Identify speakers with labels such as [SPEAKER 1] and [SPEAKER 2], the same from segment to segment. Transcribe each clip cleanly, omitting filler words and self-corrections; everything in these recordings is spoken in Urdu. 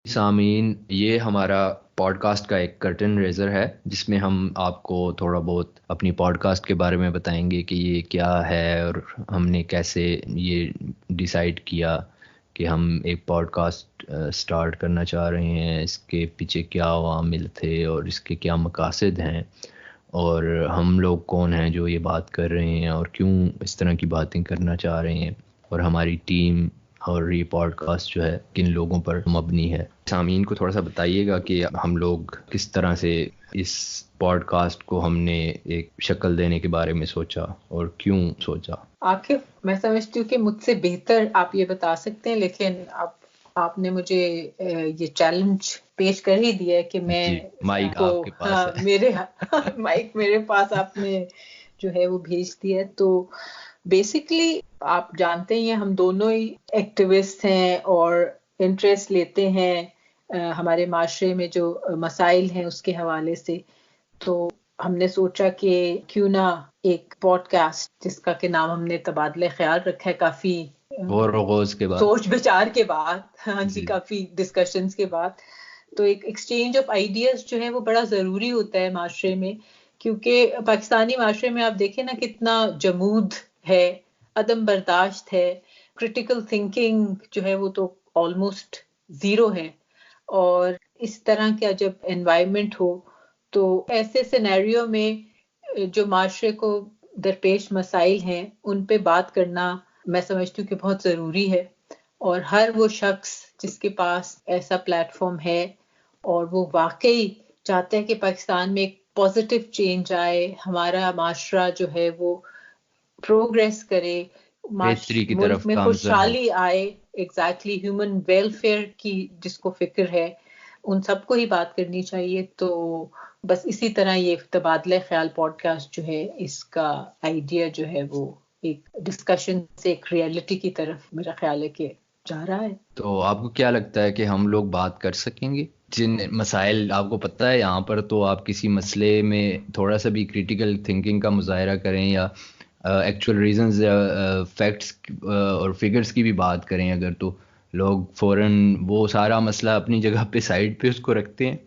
[SPEAKER 1] سامعین، یہ ہمارا پوڈ کاسٹ کا ایک کرٹن ریزر ہے جس میں ہم آپ کو تھوڑا بہت اپنی پوڈ کاسٹ کے بارے میں بتائیں گے کہ یہ کیا ہے اور ہم نے کیسے یہ ڈیسائیڈ کیا کہ ہم ایک پوڈ کاسٹ سٹارٹ کرنا چاہ رہے ہیں، اس کے پیچھے کیا عوامل تھے اور اس کے کیا مقاصد ہیں، اور ہم لوگ کون ہیں جو یہ بات کر رہے ہیں اور کیوں اس طرح کی باتیں کرنا چاہ رہے ہیں، اور ہماری ٹیم اور یہ پوڈ کاسٹ جو ہے کن لوگوں پر مبنی ہے۔ سامعین کو تھوڑا سا بتائیے گا کہ ہم لوگ کس طرح سے اس پوڈ کاسٹ کو ہم نے ایک شکل دینے کے بارے میں سوچا اور کیوں سوچا۔
[SPEAKER 2] عاقف، میں سمجھتی ہوں کہ مجھ سے بہتر آپ یہ بتا سکتے ہیں، لیکن آپ نے مجھے یہ چیلنج پیش کر ہی دیا ہے کہ میں
[SPEAKER 1] جی، مائک آپ کے پاس ہے۔
[SPEAKER 2] میرے مائک میرے پاس آپ نے جو ہے وہ بھیج دیا ہے۔ تو بیسکلی آپ جانتے ہیں ہم دونوں ہی ایکٹیوسٹ ہیں اور انٹرسٹ لیتے ہیں ہمارے معاشرے میں جو مسائل ہیں اس کے حوالے سے۔ تو ہم نے سوچا کہ کیوں نہ ایک پوڈ کاسٹ جس کا کہ نام ہم نے تبادلہ خیال رکھا ہے، کافی
[SPEAKER 1] غور و خوض کے بعد،
[SPEAKER 2] سوچ بچار کے بعد، ہاں جی، کافی ڈسکشنز کے بعد، تو ایک ایکسچینج آف آئیڈیاز جو ہے وہ بڑا ضروری ہوتا ہے معاشرے میں، کیونکہ پاکستانی معاشرے میں آپ دیکھیں نا کتنا جمود ہے، عدم برداشت ہے، کرٹیکل تھنکنگ جو ہے وہ تو آلموسٹ زیرو ہے، اور اس طرح کا جب انوائرمنٹ ہو تو ایسے سینیریو میں جو معاشرے کو درپیش مسائل ہیں ان پہ بات کرنا میں سمجھتی ہوں کہ بہت ضروری ہے، اور ہر وہ شخص جس کے پاس ایسا پلیٹ فارم ہے اور وہ واقعی چاہتا ہے کہ پاکستان میں ایک پازیٹیو چینج آئے، ہمارا معاشرہ جو ہے وہ پروگریس کرے،
[SPEAKER 1] بہتری کی
[SPEAKER 2] ملک
[SPEAKER 1] طرف
[SPEAKER 2] میں
[SPEAKER 1] گامزن ہو۔
[SPEAKER 2] خوشحالی آئے، ایگزیکٹلی ہیومن ویلفیئر کی جس کو فکر ہے ان سب کو ہی بات کرنی چاہیے۔ تو بس اسی طرح یہ تبادلہ خیال پوڈ کاسٹ جو ہے، اس کا آئیڈیا جو ہے وہ ایک ڈسکشن سے ایک ریئلٹی کی طرف میرا خیال ہے کہ جا رہا ہے۔
[SPEAKER 1] تو آپ کو کیا لگتا ہے کہ ہم لوگ بات کر سکیں گے جن مسائل آپ کو پتہ ہے یہاں پر؟ تو آپ کسی مسئلے میں تھوڑا سا بھی کریٹیکل تھنکنگ کا مظاہرہ کریں یا ایکچوئل ریزنز یا فیکٹس اور فگرز کی بھی بات کریں اگر، تو لوگ فوراً وہ سارا مسئلہ اپنی جگہ پہ سائڈ پہ اس کو رکھتے ہیں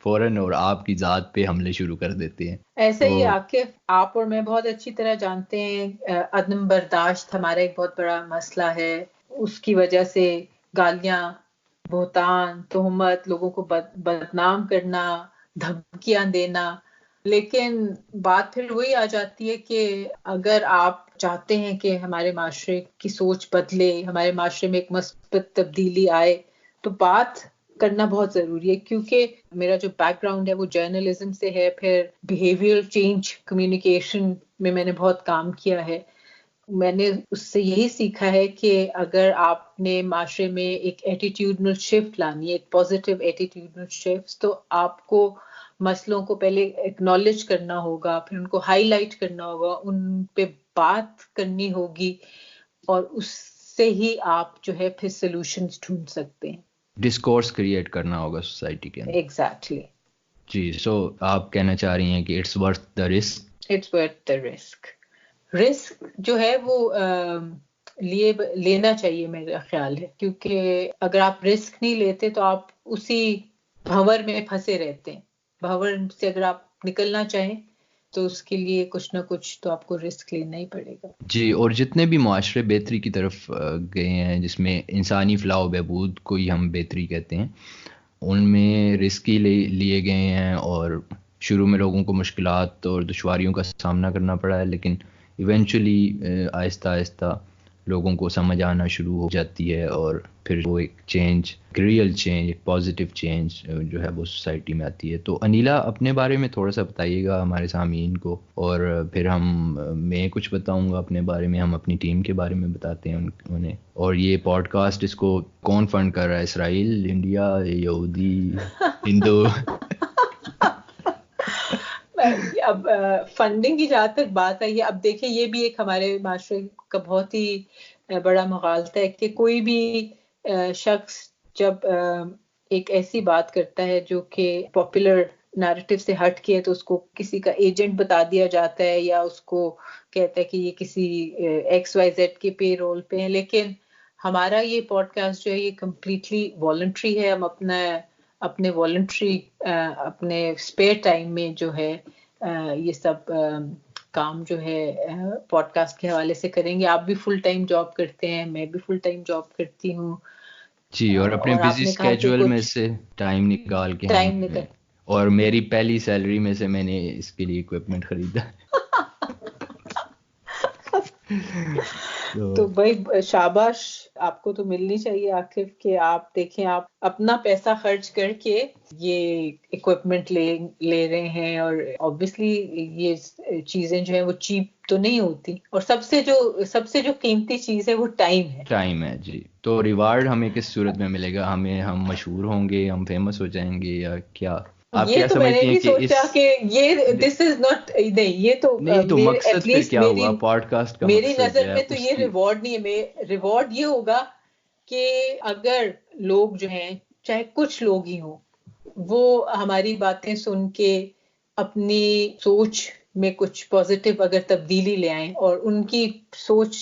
[SPEAKER 1] فوراً اور آپ کی ذات پہ حملے شروع کر دیتے ہیں۔
[SPEAKER 2] ایسے ہی عاقف، آپ اور میں بہت اچھی طرح جانتے ہیں عدم برداشت ہمارا ایک بہت بڑا مسئلہ ہے، اس کی وجہ سے گالیاں، بہتان، تہمت، لوگوں کو بدنام کرنا، دھمکیاں دینا، لیکن بات پھر وہی آ جاتی ہے کہ اگر آپ چاہتے ہیں کہ ہمارے معاشرے کی سوچ بدلے، ہمارے معاشرے میں ایک مثبت تبدیلی آئے، تو بات کرنا بہت ضروری ہے، کیونکہ میرا جو بیک گراؤنڈ ہے وہ جرنلزم سے ہے، پھر بیہیویئر چینج کمیونیکیشن میں میں نے بہت کام کیا ہے۔ میں نے اس سے یہی سیکھا ہے کہ اگر آپ نے معاشرے میں ایک ایٹیٹیوڈنل شفٹ لانی ہے، ایک پازیٹیو ایٹیٹیوڈنل شفٹ، تو آپ کو مسئلوں کو پہلے ایکنالج کرنا ہوگا، پھر ان کو ہائی لائٹ کرنا ہوگا، ان پہ بات کرنی ہوگی، اور اس سے ہی آپ جو ہے پھر سولوشنز ڈھونڈ سکتے ہیں۔
[SPEAKER 1] ڈسکورس کریٹ کرنا ہوگا سوسائٹی کے اندر۔
[SPEAKER 2] ایگزیکٹلی۔
[SPEAKER 1] جی، سو آپ کہنا چاہ رہی ہیں کہ it's worth the risk.
[SPEAKER 2] It's worth the risk. Risk جو ہے وہ لینا چاہیے میرا خیال ہے، کیونکہ اگر آپ رسک نہیں لیتے تو آپ اسی بھنور میں پھنسے رہتے ہیں۔ بھنور سے اگر آپ نکلنا چاہیں تو اس کے لیے کچھ نہ کچھ تو آپ کو رسک لینا ہی پڑے گا۔
[SPEAKER 1] جی، اور جتنے بھی معاشرے بہتری کی طرف گئے ہیں، جس میں انسانی فلاح و بہبود کو ہی ہم بہتری کہتے ہیں، ان میں رسک ہی لیے گئے ہیں، اور شروع میں لوگوں کو مشکلات اور دشواریوں کا سامنا کرنا پڑا ہے، لیکن ایونچولی آہستہ آہستہ لوگوں کو سمجھ آنا شروع ہو جاتی ہے، اور پھر وہ ایک چینج، ریئل چینج، ایک پازیٹیو چینج جو ہے وہ سوسائٹی میں آتی ہے۔ تو انیلا، اپنے بارے میں تھوڑا سا بتائیے گا ہمارے سامعین کو، اور پھر میں کچھ بتاؤں گا اپنے بارے میں، ہم اپنی ٹیم کے بارے میں بتاتے ہیں انہیں۔ اور یہ پوڈ کاسٹ اس کو کون فنڈ کر رہا ہے؟ اسرائیل، انڈیا، یہودی، ہندو؟
[SPEAKER 2] اب فنڈنگ کی جہاں تک بات ہے، اب دیکھیں یہ بھی ایک ہمارے معاشرے کا بہت ہی بڑا مغالطہ ہے کہ کوئی بھی شخص جب ایک ایسی بات کرتا ہے جو کہ پاپولر نیریٹو سے ہٹ کے ہے تو اس کو کسی کا ایجنٹ بتا دیا جاتا ہے، یا اس کو کہتا ہے کہ یہ کسی ایکس وائی زیڈ کے پے رول پہ ہے، لیکن ہمارا یہ پوڈ کاسٹ جو ہے یہ کمپلیٹلی والنٹری ہے. ہم اپنے والنٹری اپنے اسپیئر ٹائم میں جو ہے یہ سب کام جو ہے پوڈ کاسٹ کے حوالے سے کریں گے. آپ بھی فل ٹائم جاب کرتے ہیں, میں بھی فل ٹائم جاب کرتی ہوں.
[SPEAKER 1] جی, اور اپنے
[SPEAKER 2] اور آپ
[SPEAKER 1] بزی
[SPEAKER 2] نے کہا کہ
[SPEAKER 1] اسکیجول میں
[SPEAKER 2] کچھ
[SPEAKER 1] سے ٹائم نکال کے ہم
[SPEAKER 2] ٹائم نکل
[SPEAKER 1] اور میری پہلی سیلری میں سے میں نے اس کے لیے اکوپمنٹ خریدا.
[SPEAKER 2] تو بھائی شاباش, آپ کو تو ملنی چاہیے عاقب کہ آپ دیکھیں آپ اپنا پیسہ خرچ کر کے یہ اکوپمنٹ لے رہے ہیں, اور obviously یہ چیزیں جو ہیں وہ چیپ تو نہیں ہوتی, اور سب سے جو قیمتی چیز ہے وہ ٹائم ہے.
[SPEAKER 1] ٹائم ہے جی. تو ریوارڈ ہمیں کس صورت میں ملے گا؟ ہم مشہور ہوں گے, ہم فیمس ہو جائیں گے, یا کیا آپ
[SPEAKER 2] یہ
[SPEAKER 1] کیا
[SPEAKER 2] تو میں نے
[SPEAKER 1] سمجھتی ہیں
[SPEAKER 2] بھی
[SPEAKER 1] کہ اس
[SPEAKER 2] سوچا کہ یہ دس از ناٹ, نہیں یہ تو
[SPEAKER 1] نہیں تو
[SPEAKER 2] میرے ایٹ
[SPEAKER 1] مقصد پھر
[SPEAKER 2] لیسٹ
[SPEAKER 1] کیا ہوا پوڈ کاسٹ کا
[SPEAKER 2] میری
[SPEAKER 1] مقصد جو
[SPEAKER 2] نظر
[SPEAKER 1] ہے
[SPEAKER 2] میں تو
[SPEAKER 1] اس
[SPEAKER 2] یہ
[SPEAKER 1] کی؟
[SPEAKER 2] ریوارڈ نہیں ہے. ریوارڈ یہ ہوگا کہ اگر لوگ جو ہیں, چاہے کچھ لوگ ہی ہوں, وہ ہماری باتیں سن کے اپنی سوچ میں کچھ پازیٹیو اگر تبدیلی لے آئیں, اور ان کی سوچ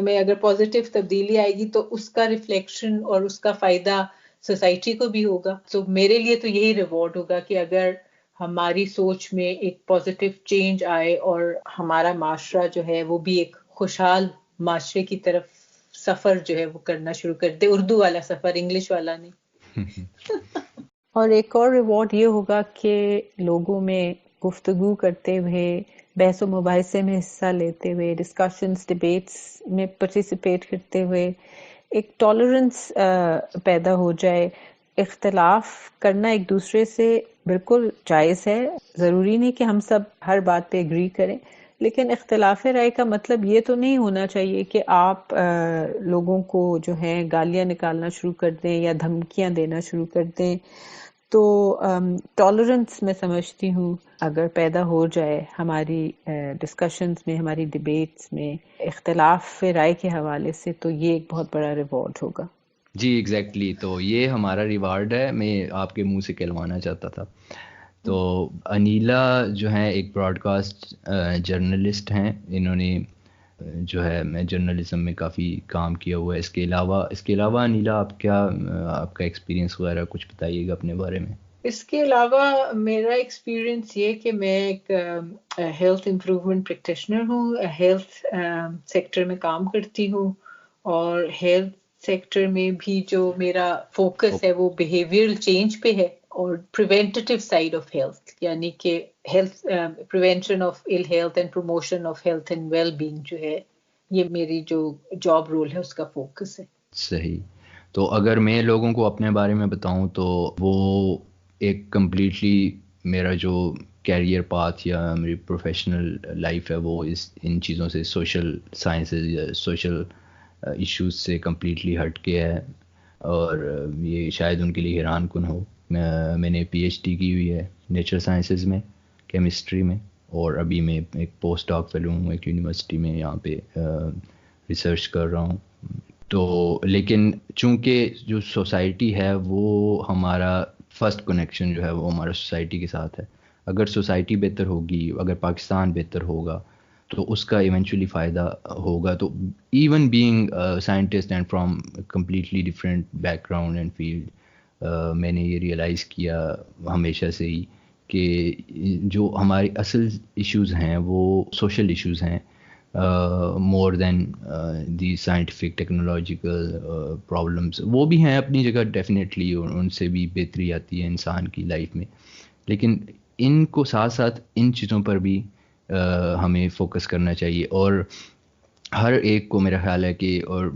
[SPEAKER 2] میں اگر پازیٹیو تبدیلی آئے گی تو اس کا ریفلیکشن اور اس کا فائدہ سوسائٹی کو بھی ہوگا. تو میرے لیے تو یہی ریوارڈ ہوگا کہ اگر ہماری سوچ میں ایک پازیٹیو چینج آئے اور ہمارا معاشرہ جو ہے وہ بھی ایک خوشحال معاشرے کی طرف سفر جو ہے وہ کرنا شروع کر دے, اردو والا سفر, انگلش والا نہیں. اور ایک اور ریوارڈ یہ ہوگا کہ لوگوں میں گفتگو کرتے ہوئے, بحث و مباحثے میں حصہ لیتے ہوئے, ڈسکشنز ڈیبیٹس میں پارٹیسپیٹ کرتے ہوئے ایک ٹالرنس پیدا ہو جائے. اختلاف کرنا ایک دوسرے سے بالکل جائز ہے, ضروری نہیں کہ ہم سب ہر بات پہ اگری کریں, لیکن اختلاف رائے کا مطلب یہ تو نہیں ہونا چاہیے کہ آپ لوگوں کو جو ہے گالیاں نکالنا شروع کر دیں یا دھمکیاں دینا شروع کر دیں. تو ٹالرنس میں سمجھتی ہوں اگر پیدا ہو جائے ہماری ڈسکشنز میں, ہماری ڈیبیٹس میں اختلاف رائے کے حوالے سے, تو یہ ایک بہت بڑا ریوارڈ ہوگا.
[SPEAKER 1] جی ایگزیکٹلی, تو یہ ہمارا ریوارڈ ہے. میں آپ کے منہ سے کہلوانا چاہتا تھا. تو انیلا جو ہیں ایک براڈ کاسٹ جرنلسٹ ہیں, انہوں نے جو ہے میں جرنلزم میں کافی کام کیا ہوا ہے. اس کے علاوہ انیلا آپ کا ایکسپیرینس وغیرہ کچھ بتائیے گا اپنے بارے میں.
[SPEAKER 2] اس کے علاوہ میرا ایکسپیرینس یہ کہ میں ایک ہیلتھ امپروومنٹ پریکٹیشنر ہوں, ہیلتھ سیکٹر میں کام کرتی ہوں, اور ہیلتھ سیکٹر میں بھی جو میرا فوکس ہے وہ بیہیویئرل چینج پہ ہے, اور پریونٹیو سائیڈ آف ہیلتھ, یعنی کہ health prevention of ill health and promotion of health and well being جو ہے, یہ میری جو جاب رول ہے اس کا فوکس ہے.
[SPEAKER 1] صحیح. تو اگر میں لوگوں کو اپنے بارے میں بتاؤں تو وہ ایک کمپلیٹلی میرا جو کیریئر پاتھ یا میری پروفیشنل لائف ہے وہ ان چیزوں سے, سوشل سائنسز یا سوشل ایشوز سے کمپلیٹلی ہٹ کے ہے, اور یہ شاید ان کے لیے حیران کن ہو. میں نے پی ایچ ڈی کی ہوئی ہے نیچر سائنسز میں, کیمسٹری میں, اور ابھی میں ایک پوسٹ ڈاک فیلو ہوں ایک یونیورسٹی میں, یہاں پہ ریسرچ کر رہا ہوں. تو لیکن چونکہ جو سوسائٹی ہے وہ ہمارا فرسٹ کنیکشن جو ہے وہ ہمارا سوسائٹی کے ساتھ ہے. اگر سوسائٹی بہتر ہوگی, اگر پاکستان بہتر ہوگا تو اس کا ایونچولی فائدہ ہوگا. تو even being scientist and from completely different back ground and field, میں نے یہ ریئلائز کیا ہمیشہ سے ہی کہ جو ہماری اصل ایشوز ہیں وہ سوشل ایشوز ہیں, مور دین دی سائنٹیفک ٹیکنالوجیکل پرابلمس. وہ بھی ہیں اپنی جگہ ڈیفینیٹلی, ان سے بھی بہتری آتی ہے انسان کی لائف میں, لیکن ان کو ساتھ ساتھ ان چیزوں پر بھی ہمیں فوکس کرنا چاہیے. اور ہر ایک کو میرا خیال ہے کہ, اور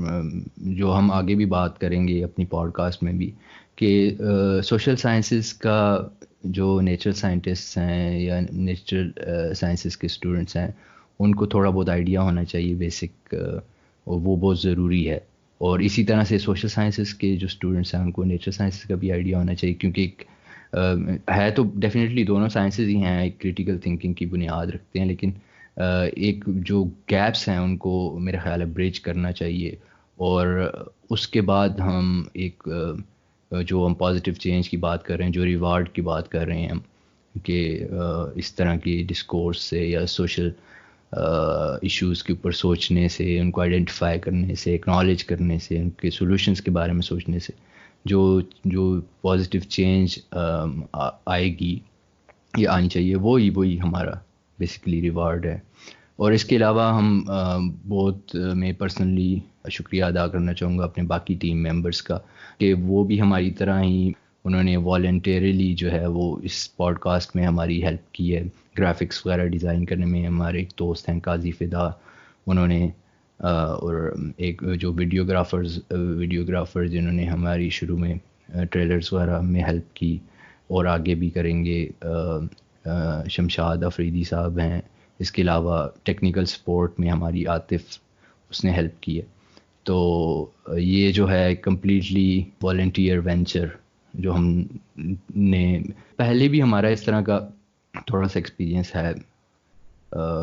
[SPEAKER 1] جو ہم آگے بھی بات کریں گے اپنی پوڈ کاسٹ میں بھی, کہ سوشل سائنسز کا جو نیچرل سائنٹسٹ ہیں یا نیچرل سائنسز کے اسٹوڈنٹس ہیں ان کو تھوڑا بہت آئیڈیا ہونا چاہیے بیسک, اور وہ بہت ضروری ہے. اور اسی طرح سے سوشل سائنسز کے جو اسٹوڈنٹس ہیں ان کو نیچرل سائنسز کا بھی آئیڈیا ہونا چاہیے, کیونکہ ایک ہے تو ڈیفینیٹلی دونوں سائنسز ہی ہیں, ایک کریٹیکل تھنکنگ کی بنیاد رکھتے ہیں, لیکن ایک جو گیپس ہیں ان کو میرا خیال ہے بریج کرنا چاہیے. اور اس کے بعد ہم ایک جو ہم پازیٹیو چینج کی بات کر رہے ہیں, جو ریوارڈ کی بات کر رہے ہیں ہم, کہ اس طرح کی ڈسکورس سے یا سوشل ایشوز کے اوپر سوچنے سے، ان کو آئیڈینٹیفائی کرنے سے، اکنالج کرنے سے، ان کے سولوشنس کے بارے میں سوچنے سے جو پازیٹیو چینج آئے گی یا آنی چاہیے، وہی ہمارا بیسیکلی ریوارڈ ہے. اور اس کے علاوہ ہم بہت میں پرسنلی شکریہ ادا کرنا چاہوں گا اپنے باقی ٹیم ممبرس کا کہ وہ بھی ہماری طرح ہی انہوں نے والنٹیرلی جو ہے وہ اس پوڈ کاسٹ میں ہماری ہیلپ کی ہے. گرافکس وغیرہ ڈیزائن کرنے میں ہمارے ایک دوست ہیں قاضی فدا، انہوں نے اور ایک جو ویڈیوگرافر جنہوں نے ہماری شروع میں ٹریلرز وغیرہ میں ہیلپ کی اور آگے بھی کریں گے، شمشاد افریدی صاحب ہیں. اس کے علاوہ ٹیکنیکل سپورٹ میں ہماری عاطف، اس نے ہیلپ کی ہے. تو یہ جو ہے کمپلیٹلی والنٹیئر وینچر جو ہم نے پہلے بھی ہمارا اس طرح کا تھوڑا سا ایکسپیرینس ہے.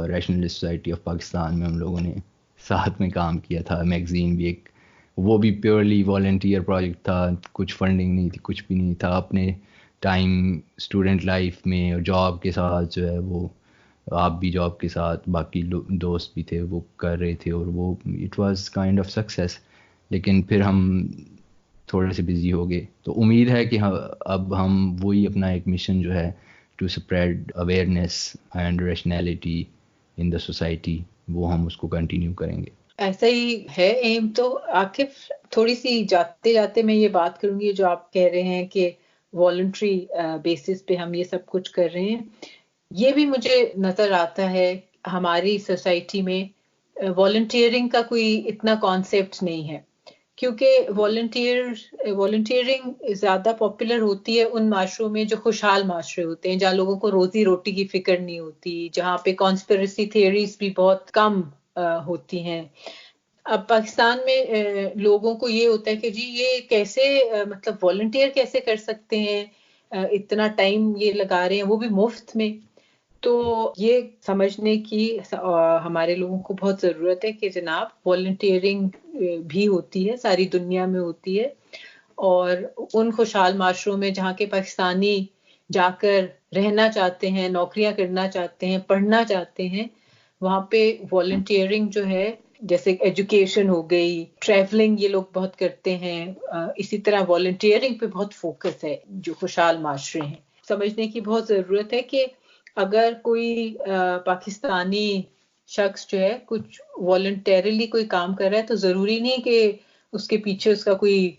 [SPEAKER 1] ریشنلسٹ سوسائٹی آف پاکستان میں ہم لوگوں نے ساتھ میں کام کیا تھا، میگزین بھی ایک، وہ بھی پیورلی والنٹیئر پروجیکٹ تھا، کچھ فنڈنگ نہیں تھی، کچھ بھی نہیں تھا. اپنے ٹائم اسٹوڈنٹ لائف میں اور جاب کے ساتھ جو ہے وہ، آپ بھی جاب کے ساتھ، باقی دوست بھی تھے وہ کر رہے تھے، اور وہ it was kind of success. لیکن پھر ہم تھوڑے سے بزی ہو گئے، تو امید ہے کہ اب ہم وہی اپنا ایک مشن جو ہے to spread awareness and rationality in the society, وہ ہم اس کو کنٹینیو کریں گے.
[SPEAKER 2] ایسا ہی ہے ایم. تو عاقف، تھوڑی سی جاتے جاتے میں یہ بات کروں گی جو آپ کہہ رہے ہیں کہ والنٹری بیسس پہ ہم یہ سب کچھ کر رہے ہیں. یہ بھی مجھے نظر آتا ہے ہماری سوسائٹی میں والنٹیئرنگ کا کوئی اتنا کانسیپٹ نہیں ہے، کیونکہ والنٹیئرنگ زیادہ پاپولر ہوتی ہے ان معاشروں میں جو خوشحال معاشرے ہوتے ہیں، جہاں لوگوں کو روزی روٹی کی فکر نہیں ہوتی، جہاں پہ کانسپریسی تھیوریز بھی بہت کم ہوتی ہیں. اب پاکستان میں لوگوں کو یہ ہوتا ہے کہ جی یہ کیسے مطلب والنٹیئر کیسے کر سکتے ہیں، اتنا ٹائم یہ لگا رہے ہیں وہ بھی مفت میں. تو یہ سمجھنے کی ہمارے لوگوں کو بہت ضرورت ہے کہ جناب والنٹیئرنگ بھی ہوتی ہے، ساری دنیا میں ہوتی ہے، اور ان خوشحال معاشروں میں جہاں کے پاکستانی جا کر رہنا چاہتے ہیں، نوکریاں کرنا چاہتے ہیں، پڑھنا چاہتے ہیں، وہاں پہ والنٹیئرنگ جو ہے، جیسے ایجوکیشن ہو گئی، ٹریولنگ یہ لوگ بہت کرتے ہیں، اسی طرح والنٹیئرنگ پہ بہت فوکس ہے جو خوشحال معاشرے ہیں. سمجھنے کی بہت ضرورت ہے کہ اگر کوئی پاکستانی شخص جو ہے کچھ والنٹیرلی کوئی کام کر رہا ہے تو ضروری نہیں کہ اس کے پیچھے اس کا کوئی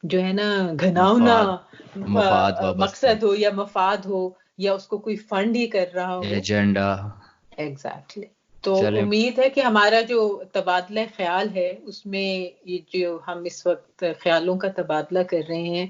[SPEAKER 2] جو ہے نا گھناؤنا مقصد ہو یا مفاد ہو، یا اس کو کوئی فنڈ ہی کر رہا ہو
[SPEAKER 1] ایجنڈا.
[SPEAKER 2] ایگزیکٹلی. تو امید ہے کہ ہمارا جو تبادلہ خیال ہے اس میں یہ جو ہم اس وقت خیالوں کا تبادلہ کر رہے ہیں،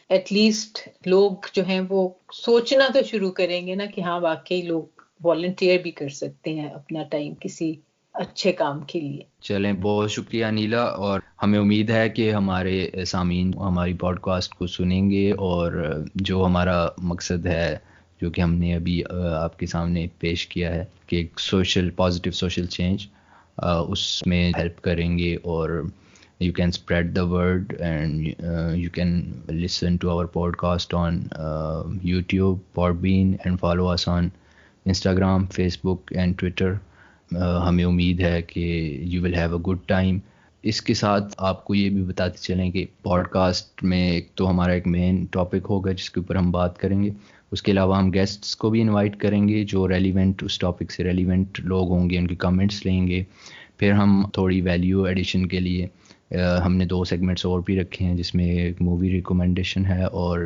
[SPEAKER 2] ایٹ لیسٹ لوگ جو ہیں وہ سوچنا تو شروع کریں گے نا کہ ہاں واقعی لوگ والنٹیئر بھی کر سکتے ہیں اپنا ٹائم کسی اچھے کام کے لیے.
[SPEAKER 1] چلیں، بہت شکریہ نیلا، اور ہمیں امید ہے کہ ہمارے سامعین ہماری پوڈ کاسٹ کو سنیں گے، اور جو ہمارا مقصد ہے جو کہ ہم نے ابھی آپ کے سامنے پیش کیا ہے کہ ایک پازیٹیو سوشل چینج، اس میں ہیلپ کریں گے. اور you can spread the word and you can listen to our podcast on YouTube, Podbean, and follow us on Instagram, Facebook and Twitter. ہمیں امید ہے کہ you will have a good time. اس کے ساتھ آپ کو یہ بھی بتاتے چلیں کہ پوڈ کاسٹ میں ایک تو ہمارا ایک مین ٹاپک ہوگا جس کے اوپر ہم بات کریں گے، اس کے علاوہ ہم گیسٹس کو بھی انوائٹ کریں گے جو ریلیونٹ، اس ٹاپک سے ریلیونٹ لوگ ہوں گے، ان کے کمنٹس لیں گے. پھر ہم تھوڑی ویلیو ایڈیشن کے لیے ہم نے 2 سیگمنٹس اور بھی رکھے ہیں، جس میں ایک مووی ریکمنڈیشن ہے اور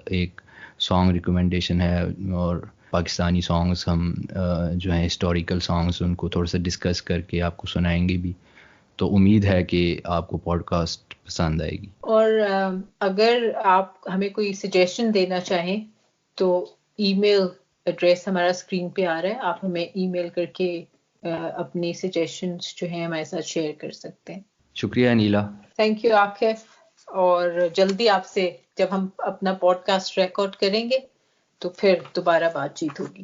[SPEAKER 1] ایک سانگ ریکمنڈیشن ہے. اور پاکستانی سانگز ہم جو ہیں ہسٹوریکل سانگز، ان کو تھوڑا سا ڈسکس کر کے آپ کو سنائیں گے بھی. تو امید ہے کہ آپ کو پوڈ کاسٹ پسند آئے گی.
[SPEAKER 2] اور اگر آپ ہمیں کوئی سجیشن دینا چاہیں تو ای میل ایڈریس ہمارا اسکرین پہ آ رہا ہے، آپ ہمیں ای میل کر کے اپنی سجیشنز جو ہیں ہمارے ساتھ شیئر کر سکتے ہیں.
[SPEAKER 1] شکریہ نیلا.
[SPEAKER 2] Thank you Aqif. اور جلدی آپ سے جب ہم اپنا پوڈ کاسٹ ریکارڈ کریں گے تو پھر دوبارہ بات چیت ہوگی.